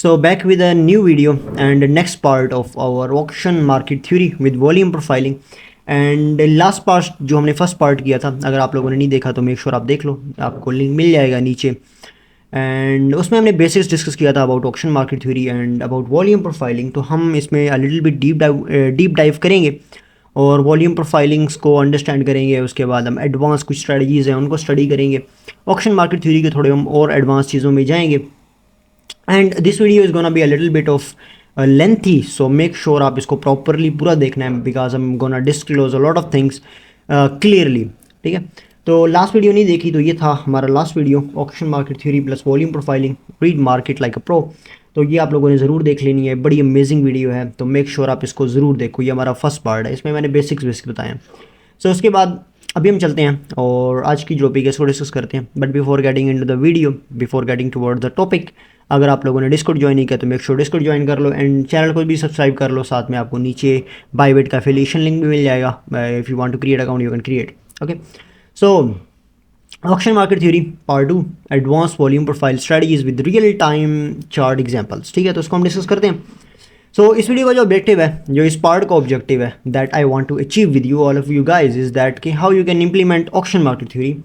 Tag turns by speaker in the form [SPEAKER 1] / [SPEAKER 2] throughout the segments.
[SPEAKER 1] So back with a new video and the next part of our auction market theory with volume profiling and last part जो हमने first part किया था, अगर आप लोगों ने नहीं देखा तो मेक श्योर आप देख लो, आपको लिंक मिल जाएगा नीचे। एंड उसमें हमने बेसिक्स डिस्कस किया था about auction market theory and about volume profiling. तो हम इसमें अ लिटिल बिट डीप डाइव करेंगे और वॉल्यूम प्रोफाइलिंग्स को अंडरस्टैंड करेंगे। उसके बाद हम एडवांस कुछ स्ट्रेटजीज़ हैं उनको स्टडी करेंगे। ऑक्शन मार्केट थ्योरी के थोड़े हम और एडवांस चीज़ों में जाएंगे। And this video is gonna be a little bit of lengthy, so make sure आप इसको प्रॉपरली पूरा देखना है because I am gonna disclose a lot of things clearly. ठीक है, तो लास्ट वीडियो नहीं देखी तो ये था हमारा last video, auction market theory plus volume profiling, read market like a pro. तो ये आप लोगों ने ज़रूर देख लेनी है, बड़ी अमेजिंग वीडियो है, तो मेक श्योर आप इसको ज़रूर देखो। ये हमारा फर्स्ट पार्ट है, इसमें मैंने बेसिक्स बताए हैं। सो उसके बाद अभी हम चलते हैं और आज की जो टॉपिक है इसको डिस्कस करते हैं। But before getting into the video, before getting toward the topic, अगर आप लोगों ने डिस्कॉर्ड ज्वाइन नहीं किया तो मेक श्योर डिस्कॉर्ड ज्वाइन कर लो एंड चैनल को भी सब्सक्राइब कर लो। साथ में आपको नीचे बाईबिट का एफिलिएशन लिंक भी मिल जाएगा। If you want to create account you can create. Okay, so auction market theory part 2, advance volume profile strategies with real time chart examples. ठीक है, तो उसको हम डिस्कस करते हैं। सो इस वीडियो का जो ऑब्जेक्टिव है, जो इस पार्ट का ऑब्जेक्टिव है that I want to achieve with you all of you guys is that कि how you can implement auction market theory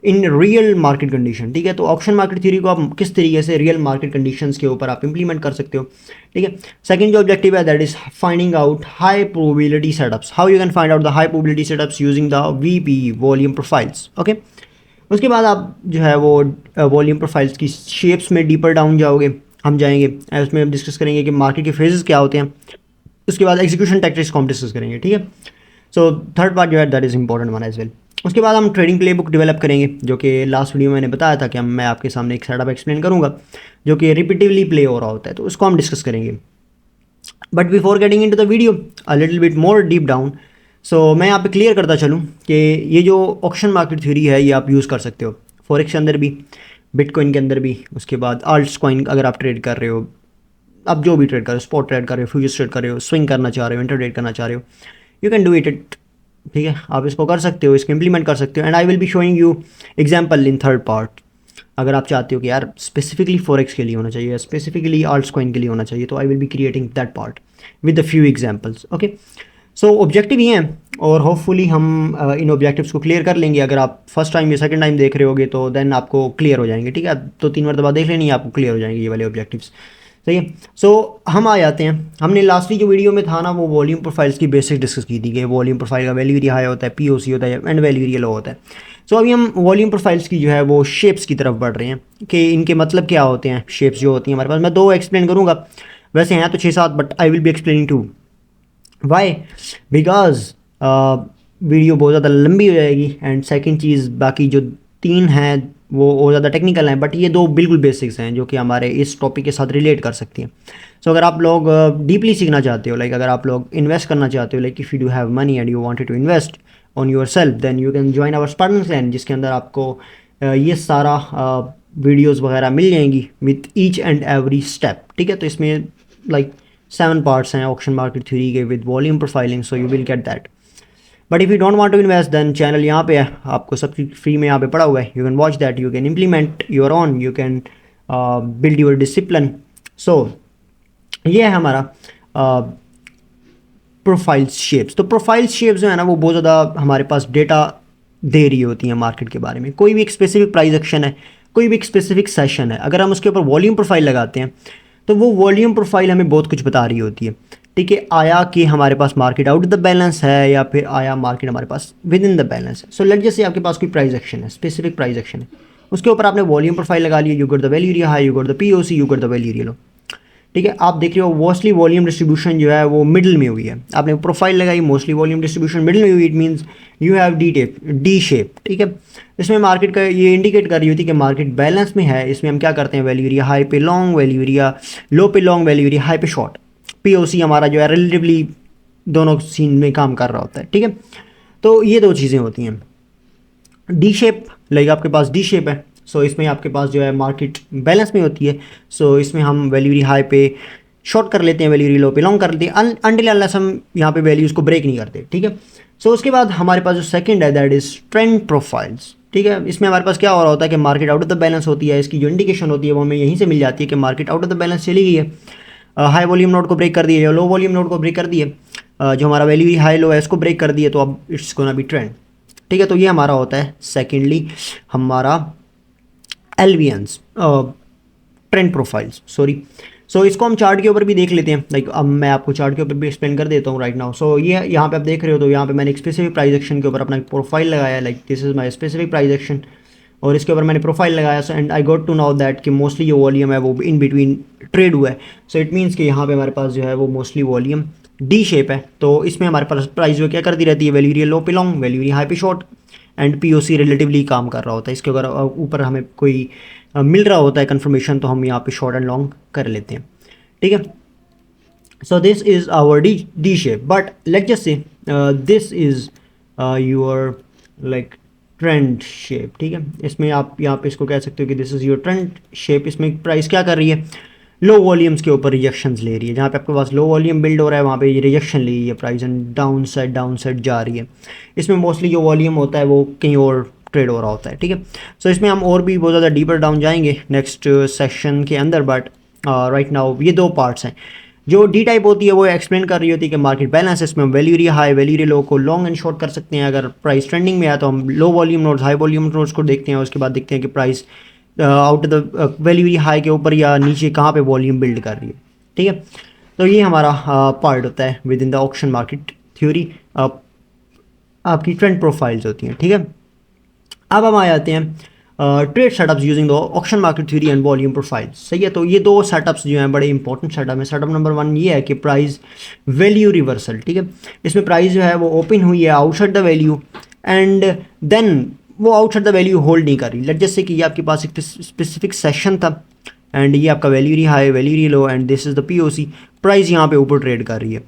[SPEAKER 1] in real market condition. ठीक है, तो ऑक्शन मार्केट थ्योरी को आप किस तरीके से रियल मार्केट कंडीशंस के ऊपर आप इंप्लीमेंट कर सकते हो। ठीक है, सेकंड जो ऑब्जेक्टिव है that is finding out high probability setups, how you can find out the high probability setups using the VP volume profiles. Okay, उसके बाद आप जो है वो वॉल्यूम प्रोफाइल्स की शेप्स में डीपर डाउन जाओगे, हम जाएंगे उसमें हम डिस्कस करेंगे कि मार्केट के फेजेस क्या होते हैं। उसके बाद एग्जीक्यूशन टैक्टिक्स को हम डिस्कस करेंगे। ठीक है, सो थर्ड पार्ट जो है that is important one as well. उसके बाद हम ट्रेडिंग प्ले बुक डेवलप करेंगे, जो कि लास्ट वीडियो में मैंने बताया था कि मैं आपके सामने एक सेटअप एक्सप्लेन करूंगा जो कि रिपीटिवली प्ले हो रहा होता है, तो उसको हम डिस्कस करेंगे। But before getting into the video a little bit more deep down, so मैं यहाँ पे क्लियर करता चलूँ कि ये जो ऑक्शन मार्केट थ्योरी है ये आप यूज़ कर सकते हो फॉरेक्स के अंदर भी, बिटकॉइन के अंदर भी। उसके बाद आल्ट्स कॉइन अगर आप ट्रेड कर रहे हो, आप जो भी ट्रेड कर रहे हो, स्पॉट ट्रेड कर रहे हो, फ्यूचर्स ट्रेड कर रहे हो, स्विंग करना चाह रहे हो, इंटर ट्रेड करना चाह रहे हो, यू कैन डू इट। ठीक है, आप इसको कर सकते हो, इसको इम्प्लीमेंट कर सकते हो and I will be showing you example in third part. अगर आप चाहते हो कि यार स्पेसिफिकली फॉरेक्स के लिए होना चाहिए, स्पेसिफिकली आल्ट्स कॉइन के लिए होना चाहिए, तो I will be creating that part with a few examples. Okay, so objective ये हैं और होपफुली हम इन ऑब्जेक्टिव्स को क्लियर कर लेंगे। अगर आप फर्स्ट टाइम या सेकंड टाइम देख रहे होगे तो देन आपको क्लियर हो जाएंगे। ठीक है, तो 3 मरतबा देख लेनी है, आपको क्लियर हो जाएंगे ये वाले ऑब्जेक्टिव्स। सही है, सो हम आ जाते हैं। हमने लास्टली जो वीडियो में था ना वो वॉल्यूम प्रोफाइल्स की बेसिक डिस्कस की थी कि वॉल्यूम प्रोफाइल का वैल्यू एरिया हाई होता है, पीओसी होता है एंड वैल्यू एरिया लो होता है। सो अभी हम वॉल्यूम प्रोफाइल्स की जो है वो शेप्स की तरफ बढ़ रहे हैं कि इनके मतलब क्या होते हैं। शेप्स जो होती हैं हमारे पास, मैं 2 एक्सप्लेन करूँगा, वैसे हैं तो 6-7, but I will be explaining 2। Why? Because video बहुत ज़्यादा लंबी हो जाएगी एंड सेकंड चीज़ बाकी जो 3 हैं वो और ज़्यादा टेक्निकल हैं, बट ये 2 बिल्कुल बेसिक्स हैं जो कि हमारे इस टॉपिक के साथ रिलेट कर सकती हैं। सो अगर आप लोग डीपली सीखना चाहते हो, लाइक अगर आप लोग इन्वेस्ट करना चाहते हो, like if you do have money and you wanted to invest on yourself, then you can join our Spartan clan, जिसके अंदर आपको ये सारा वीडियोज़ वगैरह मिल जाएंगी with each and every step. ठीक है, तो इसमें लाइक 7 पार्ट्स हैं ऑक्शन मार्केट थ्योरी के with volume profiling, so you will get that. But if you don't want to invest then channel यहाँ पे है, आपको सब फ्री में यहाँ पे पड़ा हुआ है। You can watch that, you can implement your own, you can build your discipline. So ये है हमारा प्रोफाइल शेप्स। तो प्रोफाइल शेप्स जो है ना वो बहुत ज़्यादा हमारे पास डेटा दे रही होती हैं मार्केट के बारे में। कोई भी एक स्पेसिफिक प्राइस एक्शन है, कोई भी एक स्पेसिफिक सेशन है, अगर हम उसके ऊपर वॉल्यूम प्रोफाइल लगाते हैं तो वो वॉल्यूम प्रोफाइल हमें बहुत कुछ बता रही होती है। ठीक है, आया कि हमारे पास market out of the balance है या फिर आया मार्केट हमारे पास विद इन द बैलेंस है। सो लेट जैसे आपके पास कोई प्राइस एक्शन है, स्पेसिफिक प्राइस एक्शन है, उसके ऊपर आपने वॉल्यूम प्रोफाइल लगा लिया, you got the value area high, you got the POC, you got the value area low. ठीक है, आप देख रहे हो मोस्टली वॉल्यूम डिस्ट्रीब्यूशन जो है वो मिडिल में हुई है। आपने प्रोफाइल लगाई, मोस्टली वॉल्यूम डिस्ट्रीब्यूशन मिडिल में हुई, it means you have D shape. ठीक है, इसमें मार्केट का ये इंडिकेट कर रही होती है कि मार्केट बैलेंस में है। इसमें हम क्या करते हैं, वैल्यू एरिया हाई पे लॉन्ग, वैल्यू एरिया लो पे लॉन्ग, वैल्यू एरिया हाई पे शॉर्ट। पीओसी हमारा जो है रिलेटिवली दोनों सीन में काम कर रहा होता है। ठीक है, तो ये 2 चीज़ें होती हैं। डी शेप, लाइक आपके पास डी शेप है, सो इसमें आपके पास जो है मार्केट बैलेंस में होती है। सो इसमें हम वैल्यू एरिया हाई पे शॉर्ट कर लेते हैं, वैल्यू एरिया लो पे लॉन्ग कर लेते हैं, अनटिल अनलेस हम यहाँ पे वैल्यूज़ को ब्रेक नहीं करते। ठीक है, सो उसके बाद हमारे पास जो सेकंड है दैट इज़ ट्रेंड प्रोफाइल्स। ठीक है, इसमें हमारे पास क्या हो रहा होता है कि market out of the balance होती है, इसकी जो इंडिकेशन होती है वो हमें यहीं से मिल जाती है कि market out of the balance चली गई है, हाई वॉल्यूम नोड को ब्रेक कर दिए, लो वॉल्यूम नोड को ब्रेक कर दिए, जो हमारा वैल्यू हाई लो है इसको ब्रेक कर दिए, तो अब इट्स गोना बी ट्रेंड। ठीक है, तो ये हमारा होता है सेकेंडली हमारा एलवीएंस, ट्रेंड प्रोफाइल्स, सॉरी। सो इसको हम चार्ट के ऊपर भी देख लेते हैं, लाइक अब मैं आपको चार्ट के ऊपर भी एक्सप्लेन कर देता हूँ राइट नाउ। सो ये यहाँ पे आप देख रहे हो, तो यहाँ पे मैंने एक स्पेसिफिक प्राइस एक्शन के ऊपर अपना प्रोफाइल लगाया, like this is my specific price action, और इसके ऊपर मैंने प्रोफाइल लगाया। So and I got to know that कि मोस्टली जो वॉल्यूम है वो इन बिटवीन ट्रेड हुआ है। सो इट मीन्स कि यहाँ पे हमारे पास जो है वो मोस्टली वॉल्यूम डी शेप है, तो इसमें हमारे पास प्राइस जो क्या करती रहती है, वैल्यू लो पे लॉन्ग, वैल्यू हाई पे शॉर्ट, एंड पीओसी रिलेटिवली काम कर रहा होता है। इसके अगर ऊपर हमें कोई मिल रहा होता है कंफर्मेशन, तो हम यहाँ पे शॉर्ट एंड लॉन्ग कर लेते हैं। ठीक है, so this is our D shape, but let just say this is your like trend shape. ठीक है, इसमें आप यहाँ पे इसको कह सकते हो कि this is your trend shape. इसमें प्राइस क्या कर रही है, लो वॉल्यूम्स के ऊपर रिजेक्शंस ले रही है, जहाँ पे आपके पास लो वॉल्यूम बिल्ड हो रहा है वहाँ पे ये रिजेक्शन ले रही है प्राइस, एंड डाउन साइड जा रही है। इसमें मोस्टली जो वॉल्यूम होता है वो कहीं और ट्रेड हो रहा होता है। ठीक है, सो इसमें हम और भी बहुत ज़्यादा डीपर डाउन जाएंगे नेक्स्ट सेक्शन के अंदर, बट राइट नाउ ये दो पार्ट्स हैं। जो डी टाइप होती है वो एक्सप्लेन कर रही होती है कि मार्केट बैलेंस, इसमें हम वैल्यू हाई वैल्यू लो को लॉन्ग एंड शॉर्ट कर सकते हैं। अगर प्राइस ट्रेंडिंग में आया तो हम low volume notes high volume notes को देखते हैं, उसके बाद देखते हैं कि price out of the value high के ऊपर या नीचे कहाँ पे वॉल्यूम बिल्ड कर रही है। ठीक है, तो ये हमारा पार्ट होता है with in the auction market theory, आपकी ट्रेंड प्रोफाइल्स होती हैं। ठीक है, अब हम आ जाते हैं trade setups using the auction market theory and volume profiles. सही है, तो ये दो सेटअप्स जो हैं बड़े इंपॉर्टेंट सेटअप है। सेटअप नंबर 1 ये है कि प्राइस वैल्यू रिवर्सल। ठीक है, इसमें प्राइस जो है वो ओपन हुई है outside the value, and then वो आउटसाइड द वैल्यू होल्ड नहीं कर रही। लेट जस्ट से कि ये आपके पास एक स्पेसिफिक सेशन था, एंड ये आपका value high value low, and this is the POC. Price यहाँ पे ऊपर ट्रेड कर रही है।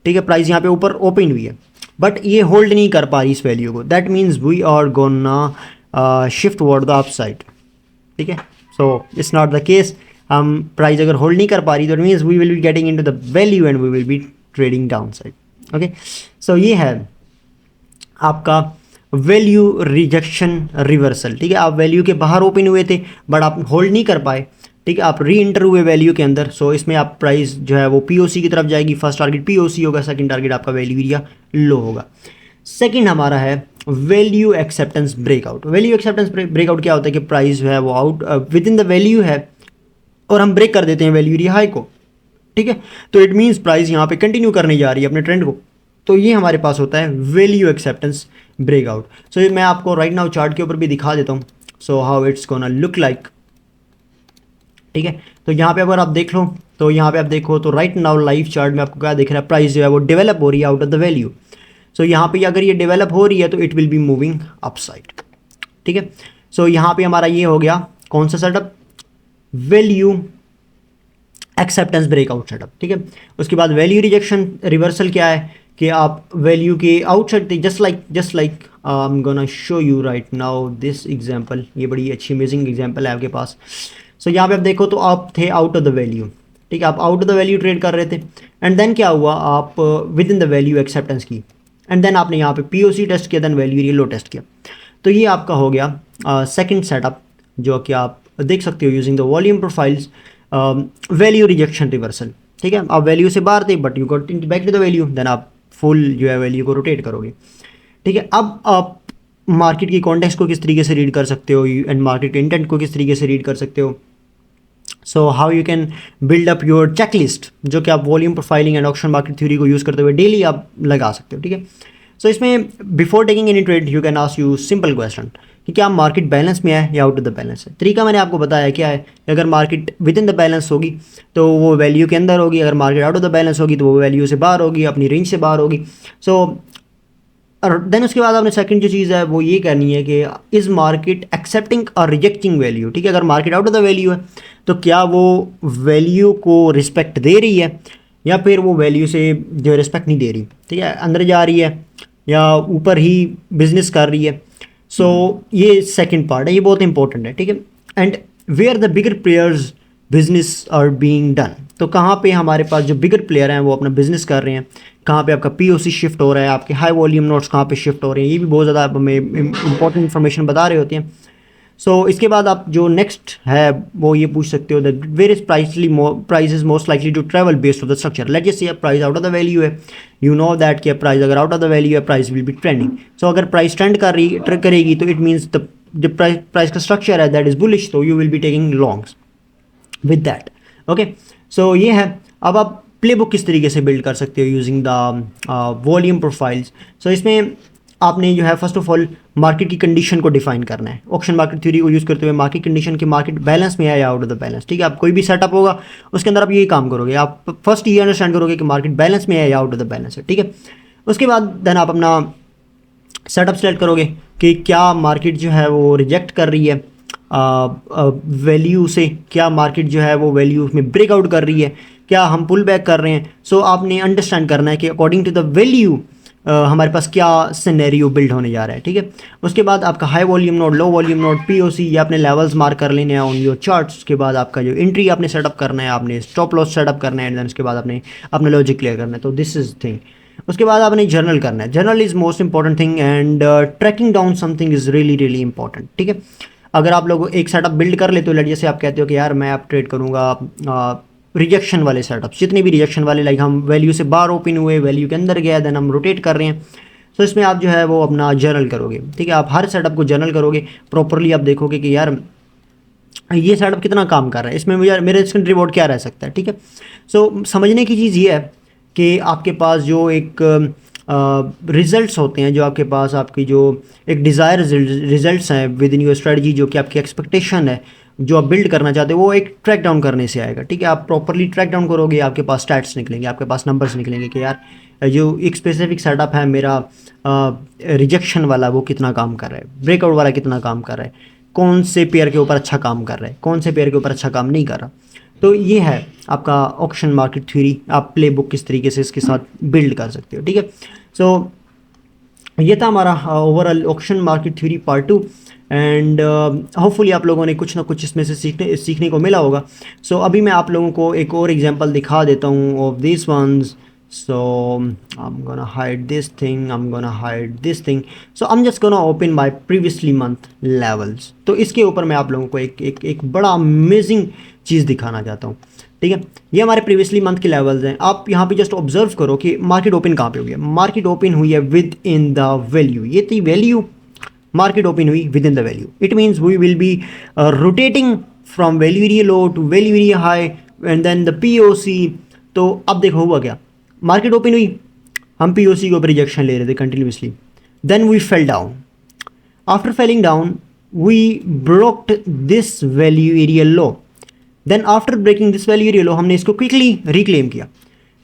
[SPEAKER 1] ठीक है, प्राइस यहाँ पे ऊपर ओपन हुई है, बट ये होल्ड नहीं कर पा रही इस वैल्यू को। That means we are gonna shift toward the upside. ठीक है, so it's not the case. हम प्राइस अगर होल्ड नहीं कर पा रही तो it means we will be getting into the value and we will be trading downside. Okay, so ये है आपका वैल्यू रिजेक्शन रिवर्सल। ठीक है, आप वैल्यू के बाहर ओपन हुए थे बट आप होल्ड नहीं कर पाए। ठीक है, आप री एंटर हुए वैल्यू के अंदर। सो इसमें आप प्राइस जो है वो पीओसी की तरफ जाएगी। फर्स्ट टारगेट पीओसी होगा, सेकंड टारगेट आपका वैल्यू एरिया लो होगा। सेकंड हमारा है value acceptance breakout. Value acceptance breakout क्या होता है कि प्राइस जो है वो out with in the value है और हम ब्रेक कर देते हैं वैल्यू एरिया हाई को। ठीक है, तो इट मीन्स प्राइस यहाँ पे कंटिन्यू करने जा रही है अपने ट्रेंड को, तो ये हमारे पास होता है वैल्यू एक्सेप्टेंस ब्रेकआउट। सो मैं आपको राइट नाउ चार्ट के ऊपर भी दिखा देता हूँ, so how it's gonna look like. ठीक है, तो यहाँ पे अगर आप देख लो, तो यहाँ पे आप देखो तो राइट नाउ लाइव चार्ट में आपको क्या दिख रहा है, प्राइस जो है वो डेवलप हो रही है आउट ऑफ द वैल्यू। सो यहाँ पे अगर ये डेवलप हो रही है तो it will be moving upside. ठीक है, सो यहाँ पे हमारा ये हो गया कौन सा setup, value acceptance breakout setup. ठीक है, उसके बाद वैल्यू रिजेक्शन रिवर्सल क्या है कि आप वैल्यू के outside just like I am gonna show you right now this example. ये बड़ी अच्छी अमेजिंग एग्जांपल है आपके पास। सो यहाँ पे आप देखो तो आप थे आउट ऑफ द वैल्यू। ठीक है, आप out of the value trade कर रहे थे, एंड देन क्या हुआ, आप with in the value acceptance की, एंड देन आपने यहाँ पे पीओसी टेस्ट किया, देन वैल्यू लो टेस्ट किया। तो ये आपका हो गया सेकंड सेटअप, जो कि आप देख सकते हो using the volume profiles, value rejection reversal. ठीक है, आप वैल्यू से बाहर थे but you got back to the value, then आप फुल जो है वैल्यू को रोटेट करोगे। ठीक है, अब आप मार्केट की कॉन्टेक्स्ट को किस तरीके से रीड कर सकते हो एंड मार्केट के इंटेंट को किस तरीके से रीड कर सकते हो। So how you can build up your checklist, जो कि आप volume profiling and auction market theory को यूज़ करते हुए डेली आप लगा सकते हो। ठीक है, सो इसमें before taking any trade you can ask you simple question कि क्या मार्केट बैलेंस में है या आउट ऑफ द बैलेंस है। तरीका मैंने आपको बताया क्या है, अगर market with in the balance होगी तो वो वैल्यू के अंदर होगी, अगर market out of the balance होगी तो वो वैल्यू से बाहर होगी, अपनी रेंज से बाहर होगी। सो और देन उसके बाद आपने सेकंड जो चीज़ है वो ये करनी है कि इज़ मार्केट एक्सेप्टिंग और रिजेक्टिंग वैल्यू। ठीक है, अगर market out of the value है तो क्या वो वैल्यू को रिस्पेक्ट दे रही है या फिर वो वैल्यू से जो रिस्पेक्ट नहीं दे रही। ठीक है, अंदर जा रही है या ऊपर ही बिजनेस कर रही है। सो ये सेकंड पार्ट है, ये बहुत इंपॉर्टेंट है। ठीक है, and where the bigger players business are being done. तो कहाँ पे हमारे पास जो बिगर प्लेयर हैं वो अपना बिजनेस कर रहे हैं, कहाँ पे आपका पीओसी शिफ्ट हो रहा है, आपके हाई वॉल्यूम नोट्स कहाँ पे शिफ्ट हो रहे हैं, ये भी बहुत ज़्यादा हमें इंपॉर्टेंट इन्फॉर्मेशन बता रहे होते हैं। सो इसके बाद आप जो नेक्स्ट है वो ये पूछ सकते हो that where is price is most likely to travel based off the structure. Let just say price out of the value है, यू नो दैट कि प्राइस अगर आउट ऑफ द वैल्यू है price will be trending. So अगर price trend करेगी तो it means the price का structure है that is bullish, तो you will be taking longs with that. Okay, so ये है। अब आप प्ले बुक किस तरीके से बिल्ड कर सकते हो यूजिंग द वॉल्यूम प्रोफाइल्स। सो इसमें आपने जो है फर्स्ट ऑफ ऑल मार्केट की कंडीशन को डिफाइन करना है। ऑक्शन मार्केट थ्योरी को यूज़ करते हुए मार्केट कंडीशन की मार्केट बैलेंस में है या आउट ऑफ द बैलेंस। ठीक है, आप कोई भी सेटअप होगा उसके अंदर आप यही काम करोगे, आप फर्स्ट ये अंडरस्टैंड करोगे कि मार्केट बैलेंस में है या आउट ऑफ द बैलेंस है। ठीक है, उसके बाद देन आप अपना सेटअप सेलेक्ट करोगे कि क्या मार्केट जो है वो रिजेक्ट कर रही है वैल्यू से, क्या मार्केट जो है वो वैल्यू में ब्रेकआउट कर रही है, क्या हम पुल बैक कर रहे हैं। सो आपने अंडरस्टैंड करना है कि अकॉर्डिंग टू द वैल्यू हमारे पास क्या सिनेरियो बिल्ड होने जा रहा है। ठीक है, उसके बाद आपका high volume node, low volume node, POC, ये आपने लेवल्स मार्क कर लेने हैं ऑन योर चार्ट्स। उसके बाद आपका जो एंट्री आपने सेटअप करना है, आपने स्टॉप लॉस सेटअप करना है, एंड देन उसके बाद आपने अपना लॉजिक क्लियर करना है। तो दिस इज थिंग। उसके बाद आपने जर्नल करना है। Journal is most important thing and tracking down something is really really important. ठीक है, अगर आप लोग एक सेटअप बिल्ड कर लेते हो, लेट जैसे आप कहते हो कि यार मैं आप ट्रेड करूँगा रिजेक्शन वाले सेटअप्स, जितने भी रिजेक्शन वाले, लाइक हम वैल्यू से बाहर ओपन हुए, वैल्यू के अंदर गया, देन हम रोटेट कर रहे हैं। तो इसमें आप जो है वो अपना जर्नल करोगे। ठीक है, आप हर सेटअप को जर्नल करोगे प्रॉपरली, आप देखोगे कि यार ये सेटअप कितना काम कर रहा है, इसमें मुझे मेरे इंस्टेंट रिवॉर्ड क्या रह सकता है। ठीक है, सो समझने की चीज़ ये है कि आपके पास जो एक रिजल्ट्स होते हैं, जो आपके पास आपकी जो एक डिज़ायर रिजल्ट्स हैं विद इन योर स्ट्रेटजी, जो कि आपकी एक्सपेक्टेशन है जो आप बिल्ड करना चाहते हो, वो एक ट्रैक डाउन करने से आएगा। ठीक है, आप प्रॉपरली ट्रैक डाउन करोगे, आपके पास स्टैट्स निकलेंगे, आपके पास नंबर्स निकलेंगे कि यार जो एक स्पेसिफिक सेटअप है मेरा रिजेक्शन वाला वो कितना काम कर रहा है, ब्रेकआउट वाला कितना काम कर रहा है, कौन से पेयर के ऊपर अच्छा काम कर रहा है, कौन से पेयर के ऊपर अच्छा काम नहीं कर रहा। तो ये है आपका ऑक्शन मार्केट थ्योरी, आप प्ले बुक किस तरीके से इसके साथ बिल्ड कर सकते हो। ठीक है, सो ये था हमारा overall auction market theory part 2 and hopefully आप लोगों ने कुछ ना कुछ इसमें से सीखने को मिला होगा। सो अभी मैं आप लोगों को एक और एग्जांपल दिखा देता हूँ of this ones. So I'm gonna hide this thing, I'm gonna hide this thing, so I'm just gonna open my previously month levels। तो इसके ऊपर मैं आप लोगों को एक बड़ा अमेजिंग चीज़ दिखाना चाहता हूँ। ठीक है, ये हमारे प्रीवियसली मंथ के लेवल्स हैं। आप यहाँ पे जस्ट ऑब्जर्व करो कि मार्केट ओपन कहाँ पे हुई है। मार्केट ओपन हुई है विद इन द वैल्यू, ये थी वैल्यू, मार्केट ओपन हुई within the value. It means we will be rotating from value area low to value area high and then the POC. तो अब देखो हुआ क्या, मार्केट ओपन हुई, हम पीओसी के ऊपर रिजेक्शन ले रहे थे continuously, then we fell down. After falling down we broked this value area low, then after breaking this value area low हमने इसको क्विकली रिक्लेम किया।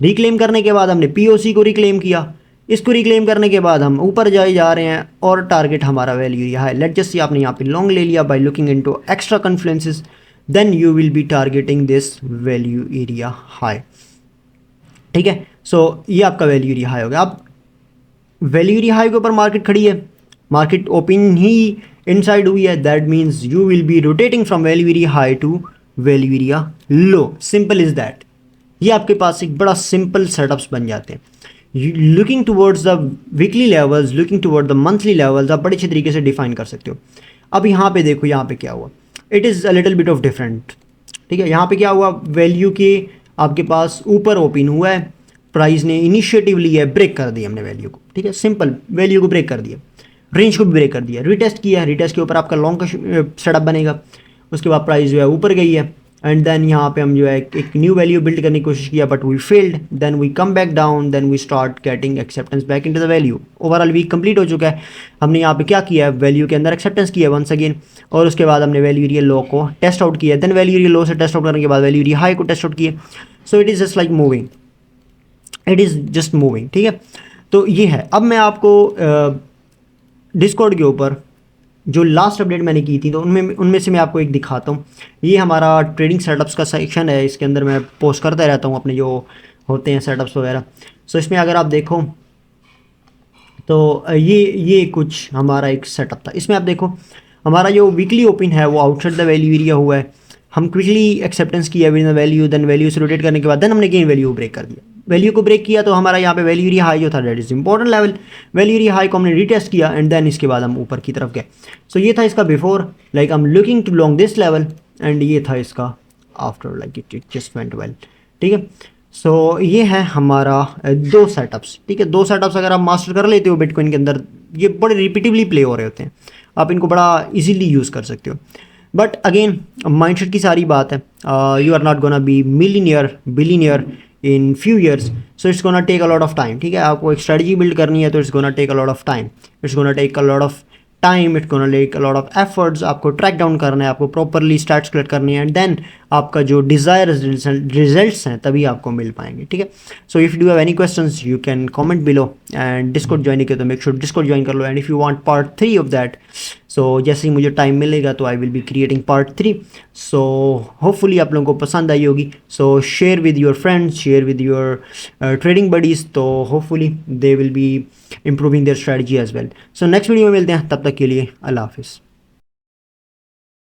[SPEAKER 1] रिक्लेम करने के बाद हमने पीओसी को रिक्लेम किया। इसको रिक्लेम करने के बाद हम ऊपर जा रहे हैं और टारगेट हमारा वैल्यू एरिया है। लेट जस्ट सी आपने यहाँ पे लॉन्ग ले लिया by looking into extra confluences, then you will be targeting this value area high. ठीक है, सो ये आपका वैल्यू एरिया हाई हो गया। अब वैल्यू एरिया हाई के ऊपर मार्केट खड़ी है, मार्केट ओपन ही इनसाइड हुई है, that means you will be rotating from value area high to value area low. Simple is that. ये आपके पास एक बड़ा सिंपल सेटअप्स बन जाते हैं। Looking towards the weekly levels, looking toward the monthly levels, आप बड़े अच्छे तरीके से डिफाइन कर सकते हो। अब यहाँ पे देखो, यहाँ पे क्या हुआ, it is a little bit of different. ठीक है, यहाँ पे क्या हुआ, वैल्यू के आपके पास ऊपर ओपन हुआ है, प्राइस ने इनिशिएटिव लिया है, ब्रेक कर दिया हमने वैल्यू को। ठीक है, सिंपल, वैल्यू को ब्रेक कर दिया, रेंज को भी ब्रेक कर दिया, रिटेस्ट किया है, रिटेस्ट के ऊपर आपका लॉन्ग का सेटअप बनेगा। उसके बाद प्राइस जो है ऊपर गई है एंड देन यहाँ पे हम जो है एक न्यू वैल्यू बिल्ड करने की कोशिश किया, but we failed, then we come back down, then we start getting acceptance back into the value. Overall week complete हो चुका है, हमने यहाँ पे क्या किया है, वैल्यू के अंदर एक्सेप्टेंस किया वंस अगेन, और उसके बाद हमने वैल्यू एरिया लो को टेस्ट आउट किया, देन वैल्यू एरिया लो से टेस्ट आउट करने के बाद वैल्यू एरिया हाई को टेस्ट आउट किया। So it is just like moving, it is just moving. ठीक है, तो ये है। अब मैं आपको डिस्कॉर्ड के ऊपर जो लास्ट अपडेट मैंने की थी तो उनमें से मैं आपको एक दिखाता हूँ। ये हमारा ट्रेडिंग सेटअप्स का सेक्शन है, इसके अंदर मैं पोस्ट करता रहता हूँ अपने जो होते हैं सेटअप्स वगैरह। सो इसमें अगर आप देखो तो ये कुछ हमारा एक सेटअप था। इसमें आप देखो हमारा जो वीकली ओपन है वो आउटसाइड द वैल्यू एरिया हुआ है, हम क्विकली एक्सेप्टेंस किया with the value, then value से रोटेट करने के बाद देन हमने गेन वैल्यू को ब्रेक कर दिया। वैल्यू को ब्रेक किया तो हमारा यहाँ पे वैल्यू एरिया हाई जो था that is important level, value area high को हमने रीटेस्ट किया एंड देन इसके बाद हम ऊपर की तरफ गए। सो ये था इसका before, like I am looking to long this level, and ये था इसका after, like it just went well. ठीक है, सो ये है हमारा दो सेटअप्स। ठीक है, दो सेटअप्स अगर आप मास्टर कर लेते हो बिटकॉइन के अंदर, ये बड़े रिपीटिवली प्ले हो रहे होते हैं, आप इनको बड़ा इजीली यूज़ कर सकते हो। बट अगेन माइंडसेट की सारी बात है, you are not gonna be millionaire billionaire in few years, so it's gonna take a lot of time. ठीक है, आपको एक स्ट्रेटजी बिल्ड करनी है तो it's gonna take a lot of time, it's gonna take a lot of time, it's gonna take a lot of efforts. आपको track down करना है, आपको प्रॉपरली स्टैट्स कलेक्ट करनी है, एंड देन आपका जो डिज़ायर रिजल्ट्स हैं तभी आपको मिल पाएंगे। ठीक है, so if you have any questions you can comment below, and discord join किया तो मेक श्योर डिस्कॉर्ड ज्वाइन कर लो। And if you want part 3 of that, so जैसे ही मुझे टाइम मिलेगा तो I will be creating part 3। So hopefully आप लोगों को पसंद आई होगी। So share with your friends, share with your trading buddies, तो hopefully they will be improving there strategy as well. So next video में मिलते हैं, तब तक के लिए अल्लाह हाफिज़।